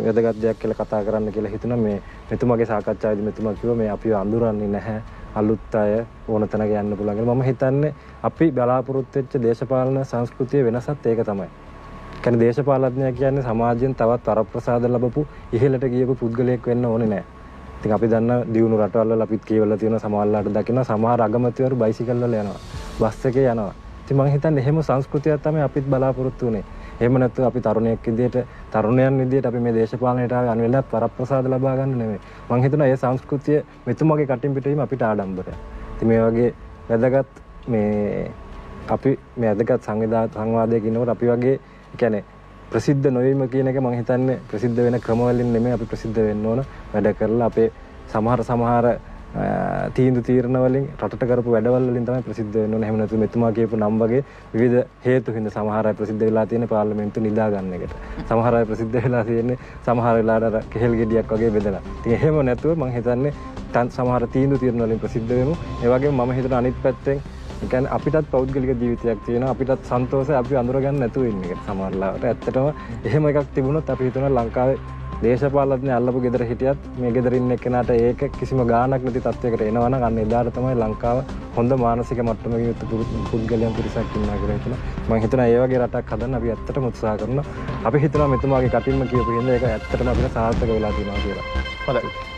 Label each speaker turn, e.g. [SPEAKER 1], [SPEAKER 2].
[SPEAKER 1] වැදගත් දෙයක් කියලා කතා කරන්න කියලා හිතුණා. මේ මෙතුමාගේ සාකච්ඡාවේදී මෙතුමා කිව්වා මේ අපිව අඳුරන්නේ නැහැ. අලුත් අය ඕන තැනක යන්න පුළුවන් කියලා. මම හිතන්නේ අපි බලාපොරොත්තු වෙච්ච දේශපාලන සංස්කෘතියේ වෙනසත් ඒක තමයි. කියන්නේ දේශපාලඥයා කියන්නේ සමාජයෙන් තවත් වරප්‍රසාද ලැබපු ඉහළට ගියපු පුද්ගලයෙක් වෙන්න ඕනේ නැහැ. ඉතින් අපි දන්න දියුණු රටවල් වල අපිත් කියවලා තියෙන සමහරලාට දකින්න සමහර අගමැතිවරු බයිසිකල් වල යනවා. බස් එකේ යනවා. ඉතින් මම හිතන්නේ එහෙම සංස්කෘතියක් තමයි අපිත් බලාපොරොත්තු වෙන්නේ. එහෙම නැත්නම් අපි තරුණයෙක් විදියට තරුණයන් විදියට අපි මේ දේශපාලනයට ආවේ අනිවාර්යයෙන්ම වරප්‍රසාද ලබා ගන්න නෙමෙයි. මම හිතනවා මේ සංස්කෘතිය මෙතුමගේ කටින් පිටවීම අපිට ආඩම්බරයක්. ඉතින් මේ වගේ වැදගත් මේ අපි මේ වැදගත් සංවාදයක ඉන්නකොට අපි වගේ කියන්නේ ප්‍රසිද්ධ නොවීම කියන එක මම හිතන්නේ ප්‍රසිද්ධ වෙන ක්‍රමවලින් නෙමෙයි අපි ප්‍රසිද්ධ වෙන්න ඕන වැඩ කරලා අපේ සමහර තීන්දුව තීරණ වලින් රටට කරපු වැඩවල වලින් තමයි ප්‍රසිද්ධ වෙන්න ඕන. එහෙම නැත්නම් මෙතුමා කියපු නම් වගේ විවිධ හේතු හින්දා සමහර අය ප්‍රසිද්ධ වෙලා තියෙන පාර්ලිමේන්තු නිදා ගන්න එකට. සමහර අය ප්‍රසිද්ධ වෙලා තියෙන්නේ සමහර වෙලාවට අර කෙහෙල් ගෙඩියක් වගේ බෙදලා. ඉතින් එහෙම නැතුව මම හිතන්නේ සමහර තීන්දුව තීරණ වලින් ප්‍රසිද්ධ වෙමු. ඒ වගේම මම හිතන අනිත් පැත්තෙන් කියන්නේ අපිටත් පෞද්ගලික ජීවිතයක් තියෙනවා. අපිටත් සන්තෝෂයි අපි අඳුර ගන්න නැතුව ඉන්න එක. සමහරවිට ඇත්තටම එහෙම එකක් තිබුණොත් අපි හිතනවා ලංකාවේ දේශපාලඥයන් අල්ලපු ගෙදර හිටියත් මේ ගෙදර ඉන්න එක්කෙනාට ඒක කිසිම ගාණක් නැති තත්යකට එනවා නම් අන්න එදාට තමයි ලංකාව හොඳ මානසික මට්ටමක යුත් පුද්ගලයන් පිරිසක් ඉන්නවා කියලා හිතනවා. මම හිතනවා ඒ වගේ රටක් හදන්න අපි ඇත්තටම උත්සාහ කරනවා. අපි හිතනවා මෙතුමාගේ කටින්ම කියපු හින්දා ඒක ඇත්තටම අපිට සාර්ථක වෙලා තියෙනවා කියලා. හොඳයි.